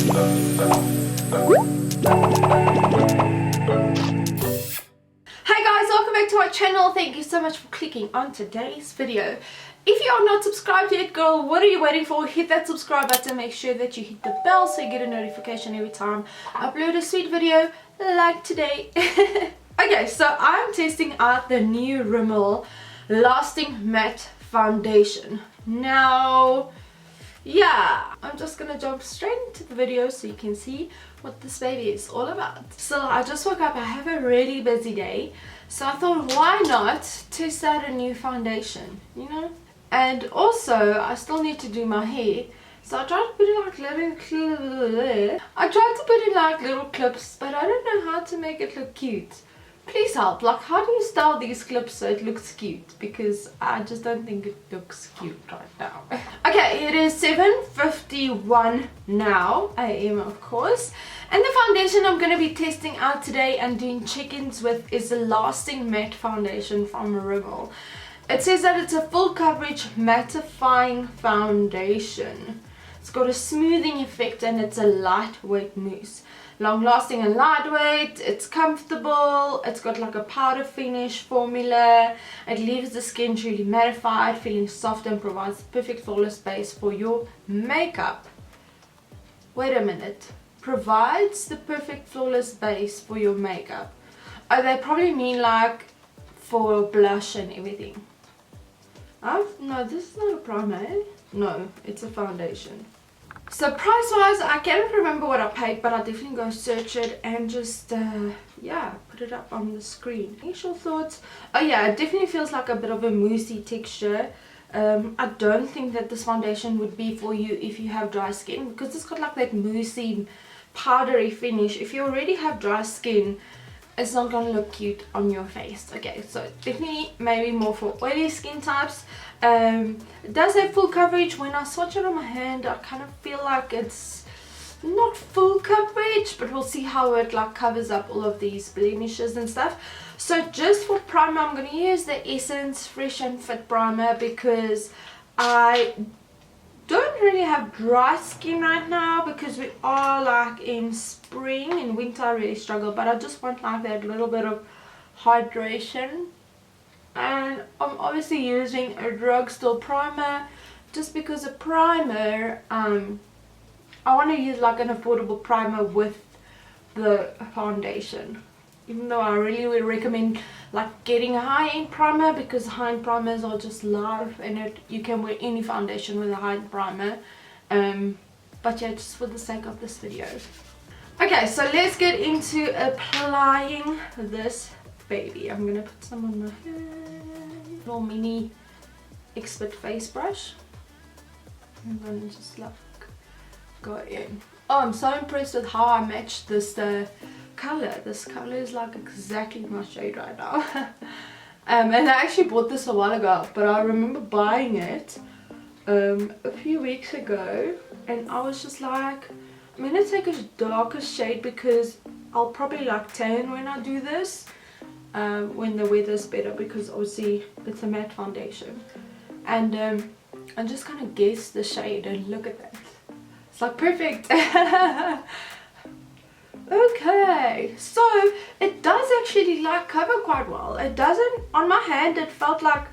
Welcome back to my channel. Thank you so much for clicking on today's video. If you are not subscribed yet, girl, what are you waiting for? Hit that subscribe button. Make sure that you hit the bell so you get a notification every time I upload a sweet video like today. Okay, so I'm testing out the new RIMMEL Lasting Matte Foundation. Now, yeah, I'm just gonna jump straight into the video so you can see what this baby is all about. So I just woke up. I have a really busy day, so I thought, why not test out a new foundation, you know? And also I still need to do my hair, so I tried to put in like little clips, but I don't know how to make it look cute. Please help. Like, how do you style these clips so it looks cute? Because I just don't think it looks cute right now. Okay, it is 7:51 now AM, of course, and the foundation I'm going to be testing out today and doing check-ins with is the Lasting Matte Foundation from RIMMEL. It says that it's a full coverage mattifying foundation. It's got a smoothing effect and it's a lightweight mousse. Long lasting and lightweight, it's comfortable, it's got like a powder finish formula, it leaves the skin truly mattified, feeling soft, and provides the perfect flawless base for your makeup. Wait a minute, provides the perfect flawless base for your makeup. Oh, they probably mean like for blush and everything. No, this is not a primer, eh? No, it's a foundation. So price wise, I can't remember what I paid, but I'll definitely go search it and just yeah, put it up on the screen. Initial thoughts. Oh yeah, it definitely feels like a bit of a moussey texture. I don't think that this foundation would be for you if you have dry skin, because it's got like that moussey powdery finish. If you already have dry skin, it's not gonna look cute on your face. Okay, so definitely maybe more for oily skin types. It does have full coverage. When I swatch it on my hand, I kind of feel like it's not full coverage, but we'll see how it like covers up all of these blemishes and stuff. So just for primer, I'm going to use the Essence Fresh and Fit primer, because I don't really have dry skin right now, because we are like in spring. In winter I really struggle, but I just want like that little bit of hydration. And I'm obviously using a drugstore primer, just because a primer, I want to use like an affordable primer with the foundation, even though I really would recommend like getting a high-end primer, because high-end primers are just live, and you can wear any foundation with a high-end primer. But yeah, just for the sake of this video. Okay, so let's get into applying this baby. I'm gonna put some on my hair. Little mini expert face brush. I'm gonna just like go in. Oh, I'm so impressed with how I matched this color. This color is like exactly my shade right now. And I actually bought this a while ago, but I remember buying it a few weeks ago, and I was just like, I'm gonna take a darker shade because I'll probably like tan when I do this. When the weather's better, because obviously it's a matte foundation. And I just kind of guessed the shade, and look at that, it's like perfect. Okay, so it does actually like cover quite well. It doesn't, on my hand it felt like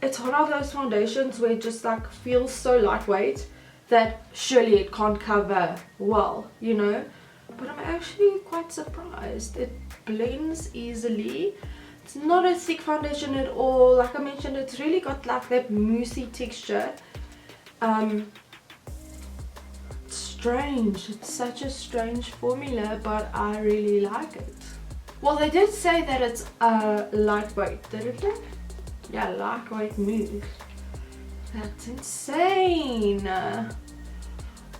it's one of those foundations where it just like feels so lightweight that surely it can't cover well, you know. But I'm actually quite surprised. It blends easily. It's not a thick foundation at all. Like I mentioned, it's really got like that moussey texture. It's strange. It's such a strange formula, but I really like it. Well, they did say that it's lightweight, didn't they? Yeah, lightweight mousse. That's insane.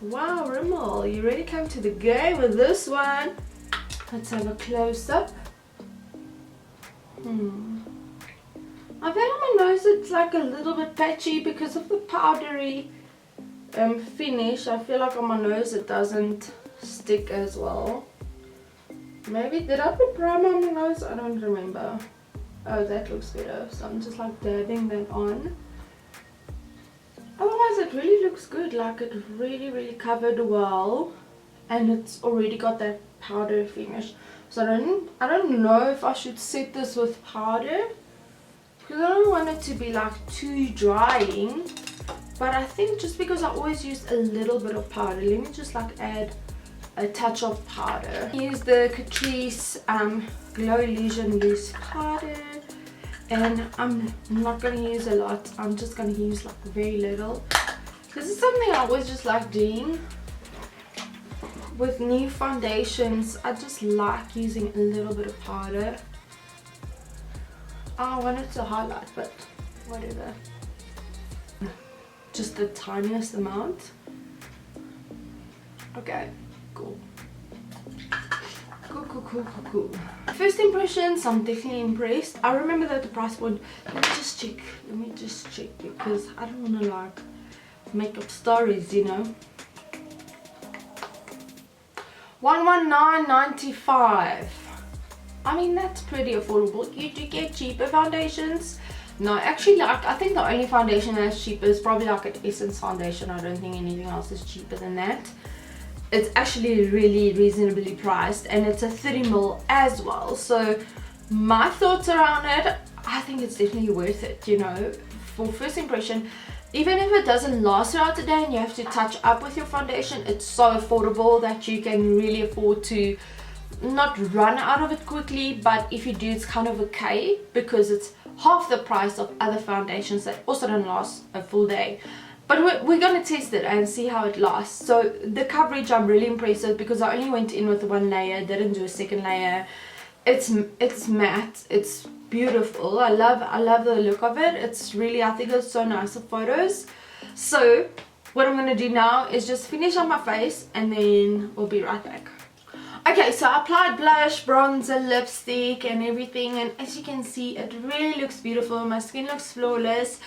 Wow, RIMMEL, you really came to the game with this one. Let's have a close-up. I feel on my nose it's like a little bit patchy because of the powdery finish. I feel like on my nose it doesn't stick as well. Maybe, did I put primer on my nose? I don't remember. Oh, that looks better. So I'm just like dabbing that on. Otherwise it really looks good. Like it really covered well, and it's already got that powder finish. So I don't know if I should set this with powder, because I don't want it to be like too drying. But I think just because I always use a little bit of powder, let me just like add a touch of powder. Use the Catrice Glow Illusion Loose Powder, and I'm not going to use a lot. I'm just going to use like very little. This is something I always just like doing with new foundations. I just like using a little bit of powder. I wanted to highlight, but whatever. Just the tiniest amount. Okay, cool. Cool. First impressions, I'm definitely impressed. I remember that the price point, let me just check because I don't want to like make up stories, you know. 119.95. I mean, that's pretty affordable. You do get cheaper foundations. No, actually, like, I think the only foundation that's cheaper is probably like an Essence foundation. I don't think anything else is cheaper than that. It's actually really reasonably priced, and it's a 30ml as well. So my thoughts around it, I think it's definitely worth it, you know, for first impression. Even if it doesn't last throughout the day and you have to touch up with your foundation, it's so affordable that you can really afford to not run out of it quickly. But if you do, it's kind of okay, because it's half the price of other foundations that also don't last a full day. But we're going to test it and see how it lasts. So the coverage, I'm really impressed with, because I only went in with one layer, didn't do a second layer. It's matte, it's beautiful. I love the look of it. It's really, I think it's so nice of photos. So what I'm going to do now is just finish on my face, and then we'll be right back. Okay, so I applied blush, bronzer, lipstick and everything, and as you can see, it really looks beautiful. My skin looks flawless.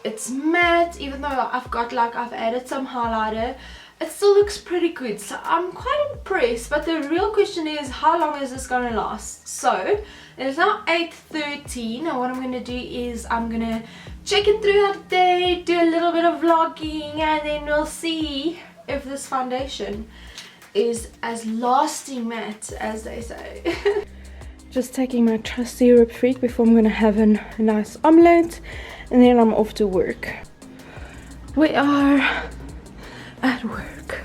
It's matte, even though I've added some highlighter, it still looks pretty good. So I'm quite impressed, but the real question is, how long is this gonna last? So it's now 8:13, and what I'm gonna do is I'm gonna check it throughout the day, do a little bit of vlogging, and then we'll see if this foundation is as lasting matte as they say. Just taking my trusty rib freak before I'm gonna have a nice omelette, and then I'm off to work. We are at work.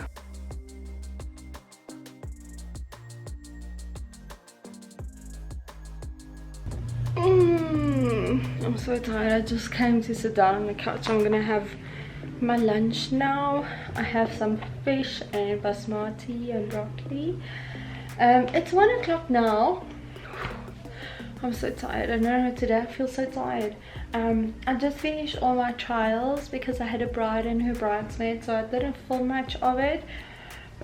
I'm so tired. I just came to sit down on the couch. I'm gonna have my lunch now. I have some fish and basmati and broccoli. It's 1 o'clock now. I'm so tired. I don't know today, I feel so tired. I just finished all my trials because I had a bride and her bridesmaid, so I didn't film much of it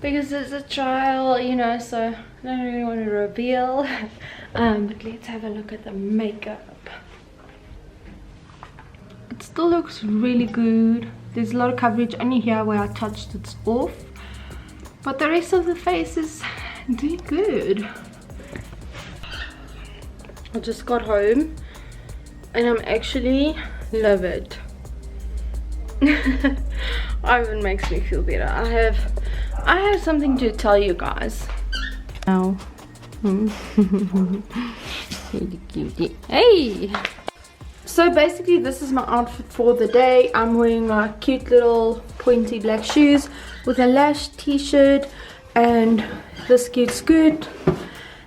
because it's a trial, you know, so I don't really want to reveal. But let's have a look at the makeup. It still looks really good. There's a lot of coverage only here where I touched it's off, but the rest of the face is doing good. I just got home and I'm actually love it. Even makes me feel better. I have something to tell you guys now. Cutie. Hey, so basically this is my outfit for the day. I'm wearing my cute little pointy black shoes with a lash t-shirt and this cute skirt.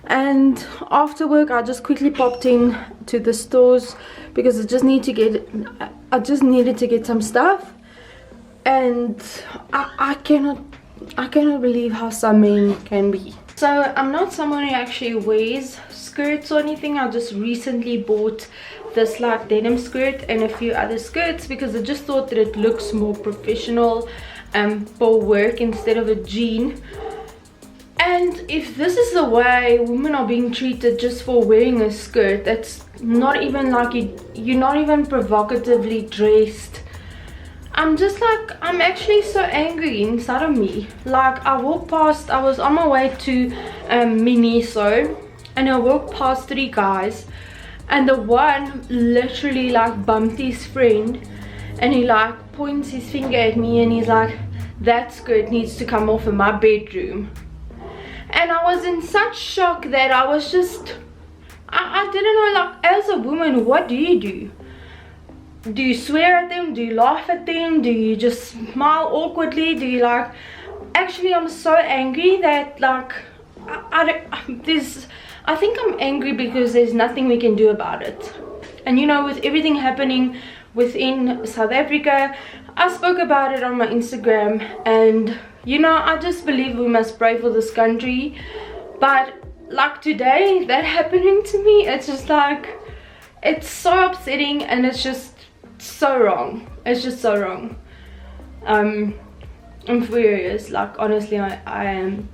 And after work I just quickly popped in to the stores because I just needed to get some stuff, and I cannot believe how some men can be. So I'm not someone who actually wears skirts or anything. I just recently bought this like denim skirt and a few other skirts because I just thought that it looks more professional for work instead of a jean. And if this is the way women are being treated just for wearing a skirt, that's not even like you're not even provocatively dressed. I'm just like, I'm actually so angry inside of me. Like I walked past, I was on my way to Miniso, and I walked past 3 guys, and the one literally like bumped his friend, and he like points his finger at me and he's like, that skirt needs to come off in my bedroom. And I was in such shock that I was just, I didn't know, like, as a woman, what do? Do you swear at them? Do you laugh at them? Do you just smile awkwardly? Do you like... Actually, I'm so angry that, like, I think I'm angry because there's nothing we can do about it. And you know, with everything happening within South Africa, I spoke about it on my Instagram, and you know, I just believe we must pray for this country. But like today, that happening to me, it's just like, it's so upsetting, and it's just so wrong. It's just so wrong. I'm furious, like, honestly, I am.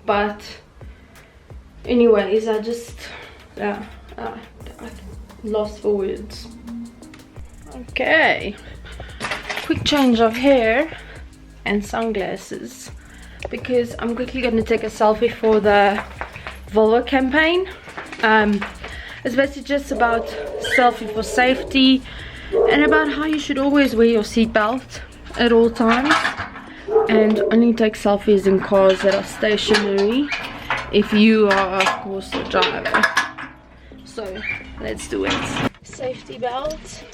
But anyways, I just, yeah, I lost for words. Okay, quick change of hair and sunglasses, because I'm quickly going to take a selfie for the Volvo campaign. It's basically just about selfie for safety, and about how you should always wear your seatbelt at all times, and only take selfies in cars that are stationary if you are, of course, the driver. So let's do it. Safety belt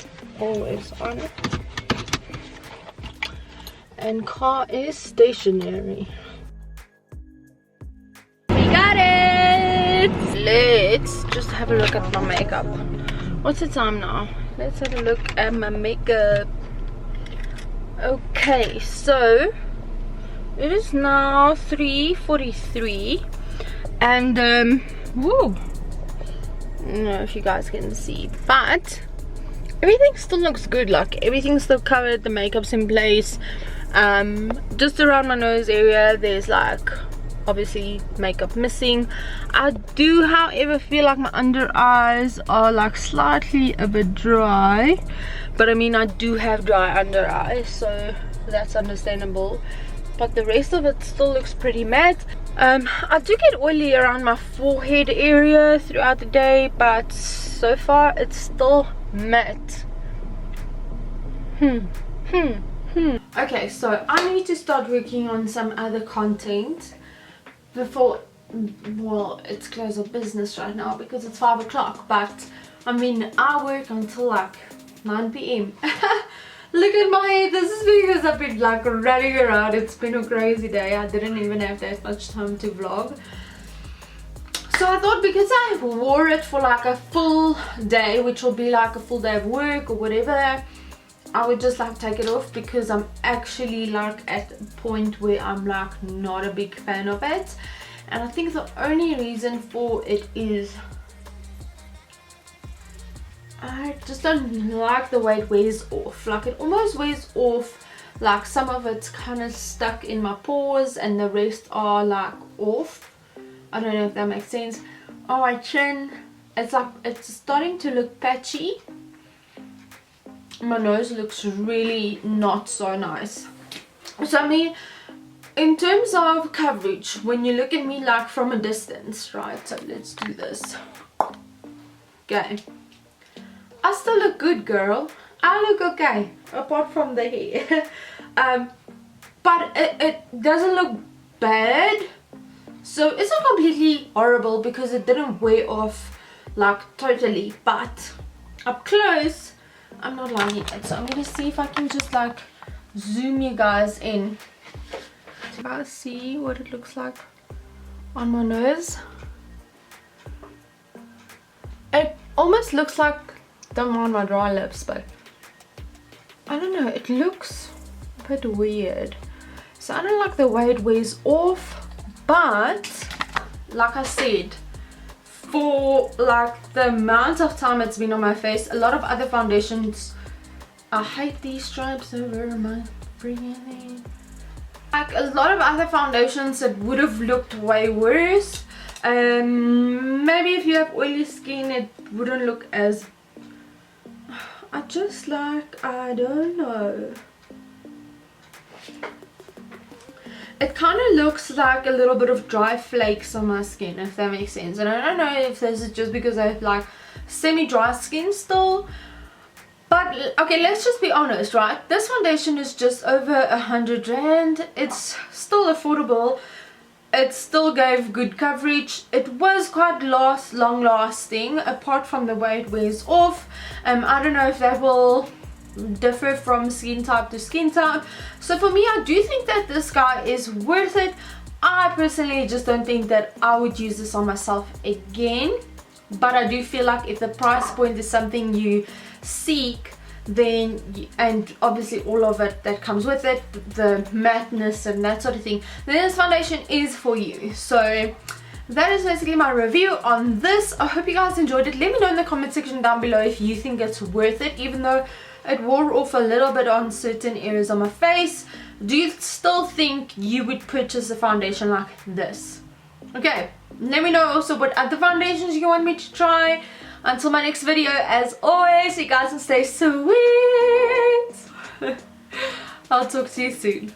always on, and car is stationary. We got it. Let's just have a look at my makeup. What's the time now? Let's have a look at my makeup. Okay, so it is now 3:43, and woo, I don't know if you guys can see, but everything still looks good. Like, everything's still covered, the makeup's in place. Just around my nose area, there's like obviously makeup missing. I do, however, feel like my under eyes are like slightly a bit dry, but I mean, I do have dry under eyes, so that's understandable. But the rest of it still looks pretty matte. I do get oily around my forehead area throughout the day, but so far it's still matte. Okay, so I need to start working on some other content before, well, it's close of business right now because it's 5 o'clock, but I mean, I work until like 9 p.m. Look at my head. This is because I've been like running around. It's been a crazy day. I didn't even have that much time to vlog. So I thought, because I wore it for like a full day, which will be like a full day of work or whatever, I would just like take it off, because I'm actually like at a point where I'm like not a big fan of it. And I think the only reason for it is I just don't like the way it wears off. Like, it almost wears off, like some of it's kind of stuck in my pores and the rest are like off. I don't know if that makes sense. Oh, my chin, it's like, it's starting to look patchy. My nose looks really not so nice. So I mean, in terms of coverage, when you look at me like from a distance, right, so let's do this. Okay, I still look good, girl. I look okay, apart from the hair. But it doesn't look bad. So it's not completely horrible because it didn't wear off like totally. But up close, I'm not liking it. So I'm gonna see if I can just like zoom you guys in. So you guys see what it looks like on my nose. It almost looks like, don't mind my dry lips, but I don't know, it looks a bit weird. So I don't like the way it wears off, but like I said, for like the amount of time it's been on my face, a lot of other foundations, I hate these stripes over my breathing. Like a lot of other foundations, it would have looked way worse. Maybe if you have oily skin, it wouldn't look as, I just like, I don't know. It kind of looks like a little bit of dry flakes on my skin, if that makes sense. And I don't know if this is just because I have like semi-dry skin still. But okay, let's just be honest, right? This foundation is just over 100 rand. It's still affordable. it still gave good coverage. It was quite long lasting, apart from the way it wears off. I don't know if that will differ from skin type to skin type. So for me, I do think that this guy is worth it. I personally just don't think that I would use this on myself again, but I do feel like if the price point is something you seek, then, and obviously all of it that comes with it, the matteness and that sort of thing, then this foundation is for you. So that is basically my review on this. I hope you guys enjoyed it. Let me know in the comment section down below if you think it's worth it, even though it wore off a little bit on certain areas of my face. Do you still think you would purchase a foundation like this? Okay, let me know also what other foundations you want me to try. Until my next video, as always, you guys can stay sweet. I'll talk to you soon.